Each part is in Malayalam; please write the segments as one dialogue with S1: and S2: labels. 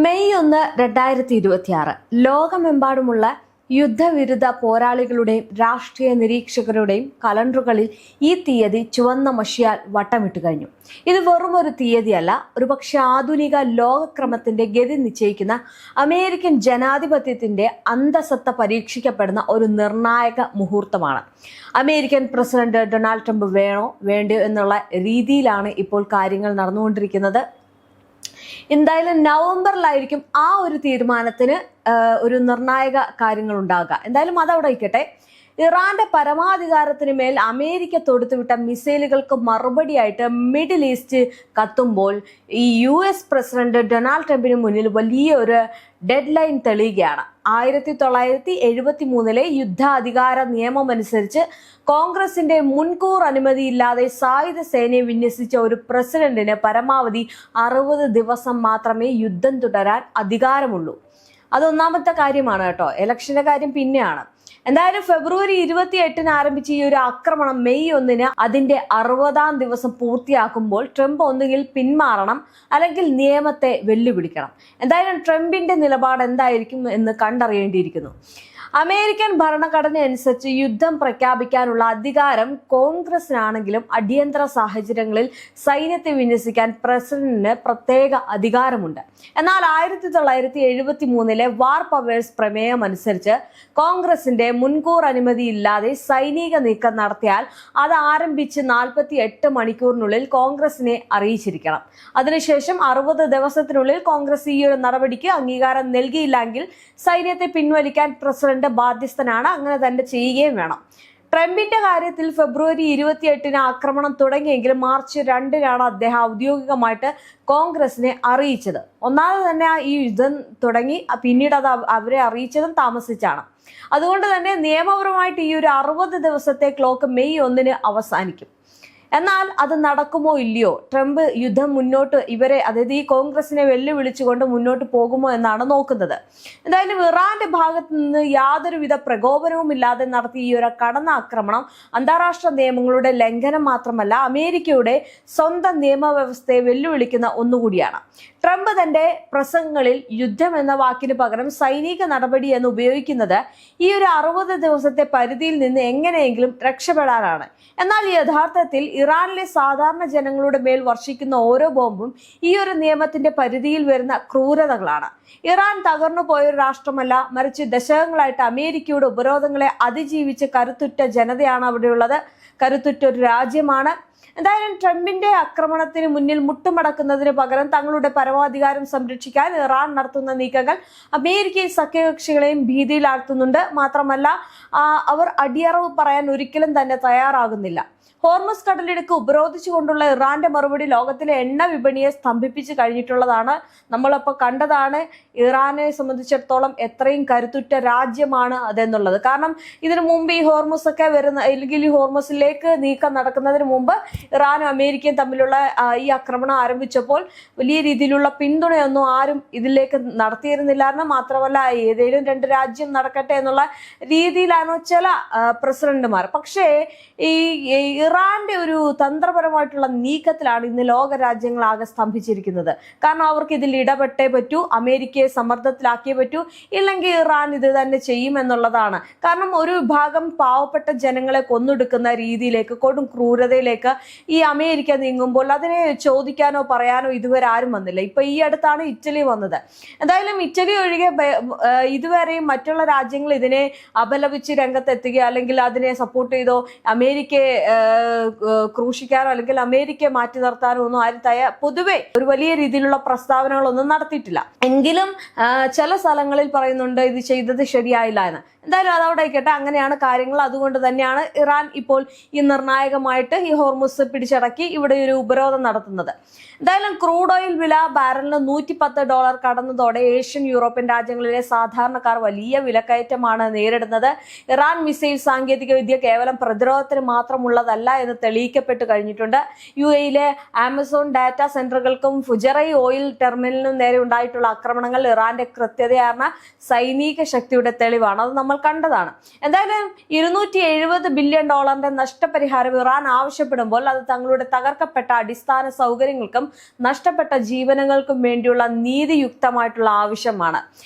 S1: മെയ് 1, 2026 ലോകമെമ്പാടുമുള്ള യുദ്ധവിരുദ്ധ പോരാളികളുടെയും രാഷ്ട്രീയ നിരീക്ഷകരുടെയും കലണ്ടറുകളിൽ ഈ തീയതി ചുവന്ന മഷിയാൽ വട്ടമിട്ട് കഴിഞ്ഞു. ഇത് വെറും ഒരു തീയതിയല്ല, ഒരുപക്ഷെ ആധുനിക ലോകക്രമത്തിന്റെ ഗതി നിശ്ചയിക്കുന്ന അമേരിക്കൻ ജനാധിപത്യത്തിന്റെ അന്തസത്ത പരീക്ഷിക്കപ്പെടുന്ന ഒരു നിർണായക മുഹൂർത്തമാണ്. അമേരിക്കൻ പ്രസിഡന്റ് ഡൊണാൾഡ് ട്രംപ് വേണോ വേണ്ടയോ എന്നുള്ള രീതിയിലാണ് ഇപ്പോൾ കാര്യങ്ങൾ നടന്നുകൊണ്ടിരിക്കുന്നത്. എന്തായാലും നവംബറിലായിരിക്കും ആ ഒരു തീരുമാനത്തിന് ഒരു നിർണായക കാര്യങ്ങൾ ഉണ്ടാകുക. എന്തായാലും അതവിടെ ഇരിക്കട്ടെ. ഇറാന്റെ പരമാധികാരത്തിന് മേൽ അമേരിക്ക തൊടുത്തുവിട്ട മിസൈലുകൾക്ക് മറുപടിയായിട്ട് മിഡിൽ ഈസ്റ്റ് കത്തുമ്പോൾ ഈ US പ്രസിഡന്റ് ഡൊണാൾഡ് ട്രംപിന് മുന്നിൽ വലിയൊരു ഡെഡ് ലൈൻ തെളിയുകയാണ്. 1973 യുദ്ധാധികാര നിയമം അനുസരിച്ച് കോൺഗ്രസിന്റെ മുൻകൂർ അനുമതിയില്ലാതെ സായുധ സേനയെ വിന്യസിച്ച ഒരു പ്രസിഡന്റിന് പരമാവധി 60 ദിവസം മാത്രമേ യുദ്ധം തുടരാൻ അധികാരമുള്ളൂ. അതൊന്നാമത്തെ കാര്യമാണ് കേട്ടോ. ഇലക്ഷന്റെ കാര്യം പിന്നെയാണ്. എന്തായാലും ഫെബ്രുവരി 28 ആരംഭിച്ച ഈ ഒരു ആക്രമണം മെയ് 1 അതിന്റെ 60ാം ദിവസം പൂർത്തിയാക്കുമ്പോൾ ട്രംപ് ഒന്നുകിൽ പിന്മാറണം അല്ലെങ്കിൽ നിയമത്തെ വെല്ലുവിളിക്കണം. എന്തായാലും ട്രംപിന്റെ നിലപാട് എന്തായിരിക്കും എന്ന് കണ്ടറിയേണ്ടിയിരിക്കുന്നു. അമേരിക്കൻ ഭരണഘടന അനുസരിച്ച് യുദ്ധം പ്രഖ്യാപിക്കാനുള്ള അധികാരം കോൺഗ്രസിനാണെങ്കിലും അടിയന്തര സാഹചര്യങ്ങളിൽ സൈന്യത്തെ വിന്യസിക്കാൻ പ്രസിഡന്റിന് പ്രത്യേക അധികാരമുണ്ട്. എന്നാൽ 1973 വാർ പവേഴ്സ് പ്രമേയം അനുസരിച്ച് കോൺഗ്രസിന്റെ മുൻകൂർ അനുമതിയില്ലാതെ സൈനിക നീക്കം നടത്തിയാൽ അത് ആരംഭിച്ച് 48 മണിക്കൂറിനുള്ളിൽ കോൺഗ്രസിനെ അറിയിച്ചിരിക്കണം. അതിനുശേഷം 60 ദിവസത്തിനുള്ളിൽ കോൺഗ്രസ് ഈ ഒരു നടപടിക്ക് അംഗീകാരം നൽകിയില്ലെങ്കിൽ സൈന്യത്തെ പിൻവലിക്കാൻ പ്രസിഡന്റ് ബാധ്യസ്ഥനാണ്. അങ്ങനെ തന്നെ ചെയ്യുകയും വേണം. ട്രംപിന്റെ കാര്യത്തിൽ ഫെബ്രുവരി 28 ആക്രമണം തുടങ്ങിയെങ്കിലും മാർച്ച് 2 അദ്ദേഹം ഔദ്യോഗികമായിട്ട് കോൺഗ്രസിനെ അറിയിച്ചത്. ഒന്നാമത് തന്നെ ഈ യുദ്ധം തുടങ്ങി, പിന്നീട് അത് അവരെ അറിയിച്ചതും താമസിച്ചാണ്. അതുകൊണ്ട് തന്നെ നിയമപരമായിട്ട് ഈ ഒരു 60 ദിവസത്തെ ക്ലോക്ക് മെയ് 1 അവസാനിക്കും. എന്നാൽ അത് നടക്കുമോ ഇല്ലയോ? ട്രംപ് യുദ്ധം മുന്നോട്ട് ഇവരെ, അതായത് ഈ കോൺഗ്രസിനെ വെല്ലുവിളിച്ചുകൊണ്ട് മുന്നോട്ട് പോകുമോ എന്നാണ് നോക്കുന്നത്. എന്തായാലും ഇറാന്റെ ഭാഗത്ത് നിന്ന് യാതൊരുവിധ പ്രകോപനവും ഇല്ലാതെ നടത്തിയ ഈ ഒരു കടന്നാക്രമണം അന്താരാഷ്ട്ര നിയമങ്ങളുടെ ലംഘനം മാത്രമല്ല, അമേരിക്കയുടെ സ്വന്തം നിയമവ്യവസ്ഥയെ വെല്ലുവിളിക്കുന്ന ഒന്നുകൂടിയാണ്. ട്രംപ് തന്റെ പ്രസംഗങ്ങളിൽ യുദ്ധം എന്ന വാക്കിന് പകരം സൈനിക നടപടി എന്ന് ഉപയോഗിക്കുന്നത് ഈ ഒരു 60 ദിവസത്തെ പരിധിയിൽ നിന്ന് എങ്ങനെയെങ്കിലും രക്ഷപ്പെടാനാണ്. എന്നാൽ യഥാർത്ഥത്തിൽ ഇറാനിലെ സാധാരണ ജനങ്ങളുടെ മേൽ വർഷിക്കുന്ന ഓരോ ബോംബും ഈ ഒരു നിയമത്തിന്റെ പരിധിയിൽ വരുന്ന ക്രൂരതകളാണ്. ഇറാൻ തകർന്നു പോയൊരു രാഷ്ട്രമല്ല, മറിച്ച് ദശകങ്ങളായിട്ട് അമേരിക്കയുടെ ഉപരോധങ്ങളെ അതിജീവിച്ച് കരുത്തുറ്റ ജനതയാണ് അവിടെയുള്ളത്, കരുത്തുറ്റ ഒരു രാജ്യമാണ്. എന്തായാലും ട്രംപിന്റെ ആക്രമണത്തിന് മുന്നിൽ മുട്ടുമടക്കുന്നതിന് പകരം തങ്ങളുടെ പരമാധികാരം സംരക്ഷിക്കാൻ ഇറാൻ നടത്തുന്ന നീക്കങ്ങൾ അമേരിക്കയും സഖ്യകക്ഷികളെയും ഭീതിയിലാഴ്ത്തുന്നുണ്ട്. മാത്രമല്ല അവർ അടിയറവ് പറയാൻ ഒരിക്കലും തന്നെ തയ്യാറാകുന്നില്ല. ഹോർമുസ് കടലിടുക്ക് ഉപരോധിച്ചുകൊണ്ടുള്ള ഇറാന്റെ മറുപടി ലോകത്തിലെ എണ്ണ വിപണിയെ സ്തംഭിപ്പിച്ച് കഴിഞ്ഞിട്ടുള്ളതാണ്. നമ്മളിപ്പോൾ കണ്ടതാണ് ഇറാനെ സംബന്ധിച്ചിടത്തോളം എത്രയും കരുത്തുറ്റ രാജ്യമാണ് അതെന്നുള്ളത്. കാരണം ഇതിനു മുമ്പ് ഈ ഹോർമുസ് ഒക്കെ വരുന്ന, അല്ലെങ്കിൽ ഈ ഹോർമുസിലേക്ക് നീക്കം നടക്കുന്നതിന് മുമ്പ് ഇറാനും അമേരിക്കയും തമ്മിലുള്ള ഈ ആക്രമണം ആരംഭിച്ചപ്പോൾ വലിയ രീതിയിലുള്ള പിന്തുണയൊന്നും ആരും ഇതിലേക്ക് നടത്തിയിരുന്നില്ല. മാത്രമല്ല ഏതെങ്കിലും 2 രാജ്യം നടക്കട്ടെ എന്നുള്ള രീതിയിലാണ് ചില പ്രസിഡന്റുമാർ. പക്ഷേ ഈ ഇറാന്റെ ഒരു തന്ത്രപരമായിട്ടുള്ള നീക്കത്തിലാണ് ഇന്ന് ലോക രാജ്യങ്ങളാകെ സ്തംഭിച്ചിരിക്കുന്നത്. കാരണം അവർക്ക് ഇതിൽ ഇടപെട്ടേ പറ്റൂ, അമേരിക്കയെ സമ്മർദ്ദത്തിലാക്കിയേ പറ്റൂ, ഇല്ലെങ്കിൽ ഇറാൻ ഇത് തന്നെ ചെയ്യും എന്നുള്ളതാണ്. കാരണം ഒരു വിഭാഗം പാവപ്പെട്ട ജനങ്ങളെ കൊന്നൊടുക്കുന്ന രീതിയിലേക്ക്, കൊടും ക്രൂരതയിലേക്ക് ഈ അമേരിക്ക നീങ്ങുമ്പോൾ അതിനെ ചോദിക്കാനോ പറയാനോ ഇതുവരെ ആരും വന്നില്ല. ഇപ്പൊ ഈ അടുത്താണ് ഇറ്റലി വന്നത്. എന്തായാലും ഇറ്റലി ഒഴികെ ഇതുവരെയും മറ്റുള്ള രാജ്യങ്ങൾ ഇതിനെ അപലപിച്ച് രംഗത്തെത്തുകയോ അല്ലെങ്കിൽ അതിനെ സപ്പോർട്ട് ചെയ്തോ അമേരിക്കയെ ക്രൂശിക്കാനോ അല്ലെങ്കിൽ അമേരിക്കയെ മാറ്റി നിർത്താനോ ഒന്നും ആരും പൊതുവെ ഒരു വലിയ രീതിയിലുള്ള പ്രസ്താവനകളൊന്നും നടത്തിയിട്ടില്ല. എങ്കിലും ചില സ്ഥലങ്ങളിൽ പറയുന്നുണ്ട് ഇത് ചെയ്തത് ശരിയായില്ല എന്ന്. എന്തായാലും അതവിടെ ആയിക്കട്ടെ, അങ്ങനെയാണ് കാര്യങ്ങൾ. അതുകൊണ്ട് തന്നെയാണ് ഇറാൻ ഇപ്പോൾ ഈ നിർണായകമായിട്ട് ഈ ഹോർമുസ് പിടിച്ചടക്കി ഇവിടെ ഒരു ഉപരോധം നടത്തുന്നത്. എന്തായാലും ക്രൂഡ് ഓയിൽ വില ബാരലിന് $110 കടന്നതോടെ ഏഷ്യൻ യൂറോപ്യൻ രാജ്യങ്ങളിലെ സാധാരണക്കാർ വലിയ വിലക്കയറ്റമാണ് നേരിടുന്നത്. ഇറാൻ മിസൈൽ സാങ്കേതിക വിദ്യ കേവലം പ്രതിരോധത്തിന് മാത്രമുള്ളതല്ല എന്ന് തെളിയിക്കപ്പെട്ട് കഴിഞ്ഞിട്ടുണ്ട്. UAE ആമസോൺ ഡാറ്റാ സെന്ററുകൾക്കും ഫുജറൈ ഓയിൽ ടെർമിനലിനും നേരെ ഉണ്ടായിട്ടുള്ള ആക്രമണങ്ങൾ ഇറാന്റെ കൃത്യതയാർന്ന സൈനിക ശക്തിയുടെ തെളിവാണ്. അത് നമ്മൾ നമ്മൾ കണ്ടതാണ്. എന്തായാലും $270 ബില്യൺ നഷ്ടപരിഹാരം ഇറാൻ ആവശ്യപ്പെടുമ്പോൾ അത് തങ്ങളുടെ തകർക്കപ്പെട്ട അടിസ്ഥാന സൗകര്യങ്ങൾക്കും നഷ്ടപ്പെട്ട ജീവനങ്ങൾക്കും വേണ്ടിയുള്ള നീതിയുക്തമായിട്ടുള്ള ആവശ്യമാണ്.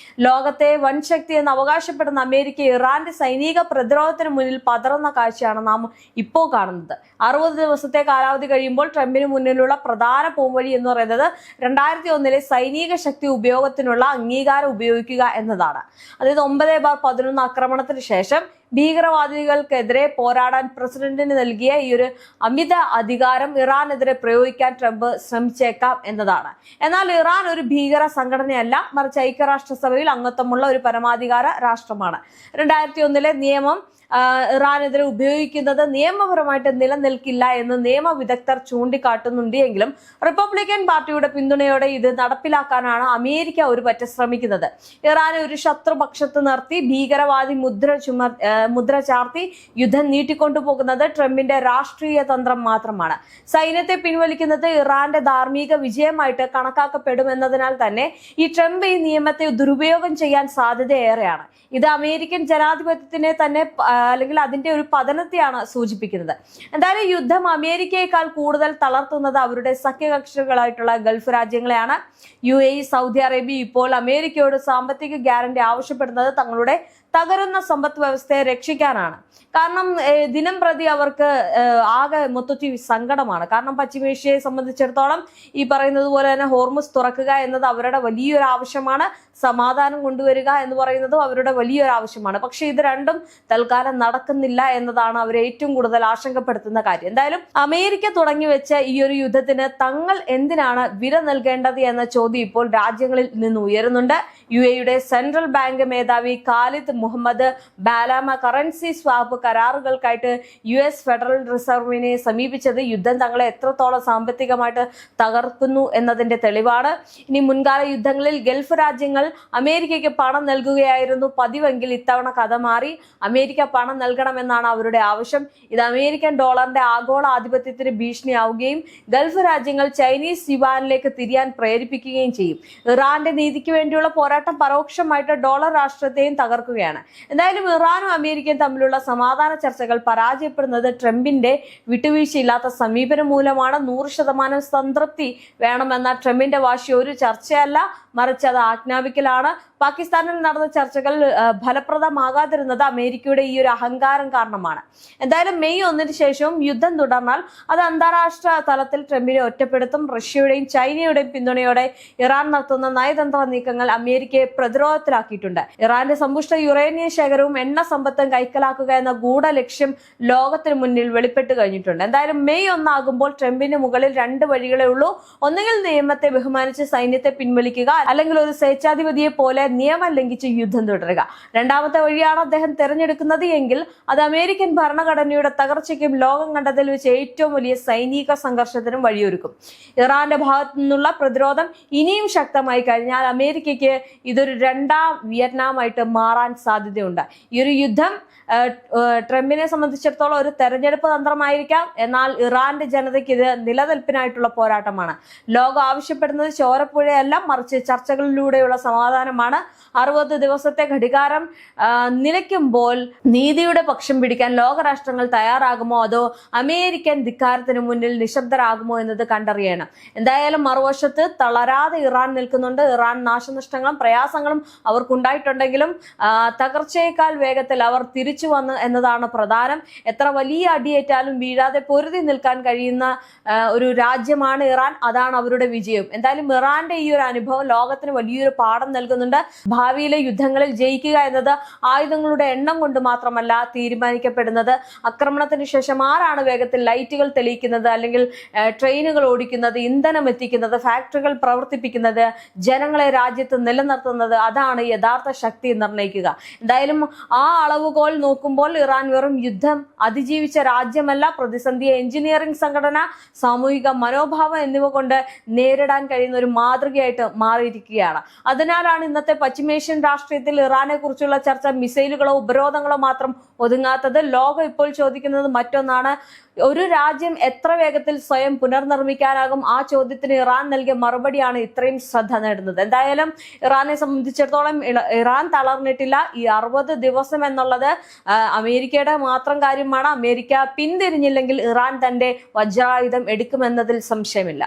S1: ലോകത്തെ വൻ ശക്തി എന്ന് അവകാശപ്പെടുന്ന അമേരിക്ക ഇറാന്റെ സൈനിക പ്രതിരോധത്തിന് മുന്നിൽ പതറുന്ന കാഴ്ചയാണ് നാം ഇപ്പോൾ കാണുന്നത്. 60 ദിവസത്തെ കാലാവധി കഴിയുമ്പോൾ ട്രംപിന് മുന്നിലുള്ള പ്രധാന പോംവഴി എന്ന് പറയുന്നത് 2001 സൈനിക ശക്തി ഉപയോഗത്തിനുള്ള അംഗീകാരം ഉപയോഗിക്കുക എന്നതാണ്. അതായത് 9/11 ആക്രമണത്തിന് ശേഷം ഭീകരവാദികൾക്കെതിരെ പോരാടാൻ പ്രസിഡന്റിന് നൽകിയ ഈ ഒരു അമിത അധികാരം ഇറാനെതിരെ പ്രയോഗിക്കാൻ ട്രംപ് ശ്രമിച്ചേക്കാം എന്നതാണ്. എന്നാൽ ഇറാൻ ഒരു ഭീകര സംഘടനയല്ല, മറിച്ച് ഐക്യരാഷ്ട്രസഭയിൽ അംഗത്വമുള്ള ഒരു പരമാധികാര രാഷ്ട്രമാണ്. 2001 നിയമം ഇറാനെതിരെ ഉപയോഗിക്കുന്നത് നിയമപരമായിട്ട് നിലനിൽക്കില്ല എന്ന് നിയമവിദഗ്ധർ ചൂണ്ടിക്കാട്ടുന്നുണ്ട് എങ്കിലും റിപ്പബ്ലിക്കൻ പാർട്ടിയുടെ പിന്തുണയോടെ ഇത് നടപ്പിലാക്കാനാണ് അമേരിക്ക ഒരു പറ്റ ശ്രമിക്കുന്നത്. ഇറാനെ ഒരു ശത്രുപക്ഷത്ത് നിർത്തി ഭീകരവാദി മുദ്ര ചാർത്തി യുദ്ധം നീട്ടിക്കൊണ്ടുപോകുന്നത് ട്രംപിന്റെ രാഷ്ട്രീയ തന്ത്രം മാത്രമാണ്. സൈന്യത്തെ പിൻവലിക്കുന്നത് ഇറാന്റെ ധാർമ്മിക വിജയമായിട്ട് കണക്കാക്കപ്പെടുമെന്നതിനാൽ തന്നെ ഈ ട്രംപ് ഈ നിയമത്തെ ദുരുപയോഗം ചെയ്യാൻ സാധ്യതയേറെയാണ്. ഇത് അമേരിക്കൻ ജനാധിപത്യത്തിനെ തന്നെ അല്ലെങ്കിൽ അതിന്റെ ഒരു പതനത്തെയാണ് സൂചിപ്പിക്കുന്നത്. എന്തായാലും യുദ്ധം അമേരിക്കയേക്കാൾ കൂടുതൽ തളർത്തുന്നത് അവരുടെ സഖ്യകക്ഷികളായിട്ടുള്ള ഗൾഫ് രാജ്യങ്ങളെയാണ്. UAE, സൗദി അറേബ്യ ഇപ്പോൾ അമേരിക്കയോട് സാമ്പത്തിക ഗ്യാരണ്ടി ആവശ്യപ്പെടുന്നത് തങ്ങളുടെ തകരുന്ന സമ്പദ് വ്യവസ്ഥയെ രക്ഷിക്കാനാണ്. കാരണം ദിനം പ്രതി അവർക്ക് ആകെ മൊത്തത്തിൽ സങ്കടമാണ്. കാരണം പശ്ചിമേഷ്യയെ സംബന്ധിച്ചിടത്തോളം ഈ പറയുന്നത് പോലെ തന്നെ ഹോർമുസ് തുറക്കുക എന്നത് അവരുടെ വലിയൊരു ആവശ്യമാണ്. സമാധാനം കൊണ്ടുവരിക എന്ന് പറയുന്നതും അവരുടെ വലിയൊരു ആവശ്യമാണ്. പക്ഷെ ഇത് രണ്ടും തൽക്കാലം നടക്കുന്നില്ല എന്നതാണ് അവരെ ഏറ്റവും കൂടുതൽ ആശങ്കപ്പെടുത്തുന്ന കാര്യം. എന്തായാലും അമേരിക്ക തുടങ്ങി വെച്ച ഈ ഒരു യുദ്ധത്തിന് തങ്ങൾ എന്തിനാണ് വില നൽകേണ്ടത് എന്ന ചോദ്യം ഇപ്പോൾ രാജ്യങ്ങളിൽ നിന്ന് ഉയരുന്നുണ്ട്. UAE സെൻട്രൽ ബാങ്ക് മേധാവി Khalid Mohammed Balama currency swap കരാറുകൾക്കായിട്ട് US ഫെഡറൽ റിസർവിനെ സമീപിച്ചത് യുദ്ധം തങ്ങളെ എത്രത്തോളം സാമ്പത്തികമായിട്ട് തകർക്കുന്നു എന്നതിന്റെ തെളിവാണ്. ഇനി മുൻകാല യുദ്ധങ്ങളിൽ ഗൾഫ് രാജ്യങ്ങൾ അമേരിക്കയ്ക്ക് പണം നൽകുകയായിരുന്നു പതിവെങ്കിൽ ഇത്തവണ കഥ മാറി. അമേരിക്ക പണം നൽകണമെന്നാണ് അവരുടെ ആവശ്യം. ഇത് അമേരിക്കൻ ഡോളറിന്റെ ആഗോള ആധിപത്യത്തിന് ഭീഷണിയാവുകയും ഗൾഫ് രാജ്യങ്ങൾ ചൈനീസ് യുവാനിലേക്ക് തിരിയാൻ പ്രേരിപ്പിക്കുകയും ചെയ്യും. ഇറാന്റെ നീതിക്ക് വേണ്ടിയുള്ള പോരാട്ടം പരോക്ഷമായിട്ട് ഡോളർ രാഷ്ട്രത്തെയും തകർക്കുകയാണ്. എന്തായാലും ഇറാനും അമേരിക്കയും തമ്മിലുള്ള സമാധാന ചർച്ചകൾ പരാജയപ്പെടുന്നത് ട്രംപിന്റെ വിട്ടുവീഴ്ചയില്ലാത്ത സമീപനം മൂലമാണ്. 100% സംതൃപ്തി വേണമെന്ന ട്രംപിന്റെ വാശി ഒരു ചർച്ചയല്ല, മറിച്ച് അത് ആജ്ഞാപിക്കലാണ്. പാകിസ്ഥാനിൽ നടന്ന ചർച്ചകൾ ഫലപ്രദമാകാതിരുന്നത് അമേരിക്കയുടെ ഈ ഒരു അഹങ്കാരം കാരണമാണ്. എന്തായാലും മെയ് 1 ശേഷവും യുദ്ധം തുടർന്നാൽ അത് അന്താരാഷ്ട്ര തലത്തിൽ ട്രംപിനെ ഒറ്റപ്പെടുത്തും. റഷ്യയുടെയും ചൈനയുടെയും പിന്തുണയോടെ ഇറാൻ നടത്തുന്ന നയതന്ത്ര നീക്കങ്ങൾ അമേരിക്കയെ പ്രതിരോധത്തിലാക്കിയിട്ടുണ്ട്. ഇറാന്റെ സമ്പുഷ്ട യുറേനിയം ശേഖരവും എണ്ണ സമ്പത്തും കൈക്കലാക്കുക എന്ന ഗൂഢലക്ഷ്യം ലോകത്തിന് മുന്നിൽ വെളിപ്പെട്ട് കഴിഞ്ഞിട്ടുണ്ട്. എന്തായാലും മെയ് 1 ആകുമ്പോൾ ട്രംപിന് മുകളിൽ 2 വഴികളേ ഉള്ളൂ. ഒന്നുകിൽ നിയമത്തെ ബഹുമാനിച്ച് സൈന്യത്തെ പിൻവലിക്കുക, അല്ലെങ്കിൽ ഒരു സ്വേച്ഛാധിപതിയെ പോലെ നിയമം ലംഘിച്ച് യുദ്ധം തുടരുക. രണ്ടാമത്തെ വഴിയാണ് അദ്ദേഹം തിരഞ്ഞെടുക്കുന്നത് എങ്കിൽ അത് അമേരിക്കൻ ഭരണഘടനയുടെ തകർച്ചയ്ക്കും ലോകം കണ്ടതിൽ വെച്ച് ഏറ്റവും വലിയ സൈനിക സംഘർഷത്തിനും വഴിയൊരുക്കും. ഇറാന്റെ ഭാഗത്തു നിന്നുള്ള പ്രതിരോധം ഇനിയും ശക്തമായി കഴിഞ്ഞാൽ അമേരിക്കയ്ക്ക് ഇതൊരു 2ാം വിയറ്റ്നാമായിട്ട് മാറാൻ സാധ്യതയുണ്ട്. ഈ ഒരു യുദ്ധം ട്രംപിനെ സംബന്ധിച്ചിടത്തോളം ഒരു തെരഞ്ഞെടുപ്പ് തന്ത്രമായിരിക്കാം. എന്നാൽ ഇറാന്റെ ജനതയ്ക്ക് ഇത് നിലനിൽപ്പിനായിട്ടുള്ള പോരാട്ടമാണ്. ലോകം ആവശ്യപ്പെടുന്നത് ചോരപ്പുഴയല്ല, മറിച്ച് ചർച്ചകളിലൂടെയുള്ള സമാധാനമാണ്. 60 ദിവസത്തെ ഘടികാരം നിലയ്ക്കുമ്പോൾ നീതിയുടെ പക്ഷം പിടിക്കാൻ ലോകരാഷ്ട്രങ്ങൾ തയ്യാറാകുമോ അതോ അമേരിക്കൻ ധിക്കാരത്തിന് മുന്നിൽ നിശബ്ദരാകുമോ എന്നത് കണ്ടറിയണം. എന്തായാലും മറുവശത്ത് തളരാതെ ഇറാൻ നിൽക്കുന്നുണ്ട്. ഇറാൻ നാശനഷ്ടങ്ങളും പ്രയാസങ്ങളും അവർക്കുണ്ടായിട്ടുണ്ടെങ്കിലും തകർച്ചയേക്കാൾ വേഗത്തിൽ അവർ തിരിച്ചു വന്നു എന്നതാണ് പ്രധാനം. എത്ര വലിയ അടിയേറ്റാലും വീഴാതെ പൊരുതി നിൽക്കാൻ കഴിയുന്ന ഒരു രാജ്യമാണ് ഇറാൻ. അതാണ് അവരുടെ വിജയം. എന്തായാലും ഇറാന്റെ ഈ ഒരു അനുഭവം ലോകത്തിന് വലിയൊരു പാഠം നൽകുന്നുണ്ട്. ഭാവിയിലെ യുദ്ധങ്ങളിൽ ജയിക്കുക എന്നത് ആയുധങ്ങളുടെ എണ്ണം കൊണ്ട് മാത്രമല്ല തീരുമാനിക്കപ്പെടുന്നത്. ആക്രമണത്തിന് ശേഷം ആരാണ് വേഗത്തിൽ ലൈറ്റുകൾ തെളിയിക്കുന്നത്, അല്ലെങ്കിൽ ട്രെയിനുകൾ ഓടിക്കുന്നത്, ഇന്ധനം എത്തിക്കുന്നത്, ഫാക്ടറികൾ പ്രവർത്തിപ്പിക്കുന്നത്, ജനങ്ങളെ രാജ്യത്ത് നിലനിർത്തുന്നത്, അതാണ് യഥാർത്ഥ ശക്തി നിർണ്ണയിക്കുക. എന്തായാലും ആ അളവുകോൽ നോക്കുമ്പോൾ ഇറാൻ വെറും യുദ്ധം അതിജീവിച്ച രാജ്യമല്ല, പ്രതിസന്ധിയെ എഞ്ചിനീയറിംഗ് സംഘടന, സാമൂഹിക മനോഭാവം എന്നിവ കൊണ്ട് നേരിടാൻ കഴിയുന്ന ഒരു മാതൃകയായിട്ട് മാറിയിരിക്കുകയാണ്. അതിനാലാണ് ഇന്നത്തെ പശ്ചിമേഷ്യൻ രാഷ്ട്രീയത്തിൽ ഇറാനെ കുറിച്ചുള്ള ചർച്ച മിസൈലുകളോ ഉപരോധങ്ങളോ മാത്രം ഒതുങ്ങാത്തത്. ലോകം ഇപ്പോൾ ചോദിക്കുന്നത് മറ്റൊന്നാണ്. ഒരു രാജ്യം എത്ര വേഗത്തിൽ സ്വയം പുനർനിർമ്മിക്കാനാകും? ആ ചോദ്യത്തിന് ഇറാൻ നൽകിയ മറുപടിയാണ് ഇത്രയും ശ്രദ്ധ നേടുന്നത്. എന്തായാലും ഇറാനെ സംബന്ധിച്ചിടത്തോളം ഇറാൻ തളർന്നിട്ടില്ല. ഈ 60 ദിവസം എന്നുള്ളത് അമേരിക്കയുടെ മാത്രം കാര്യമാണ്. അമേരിക്ക പിന്തിരിഞ്ഞില്ലെങ്കിൽ ഇറാൻ തന്റെ വജ്രായുധം എടുക്കുമെന്നതിൽ സംശയമില്ല.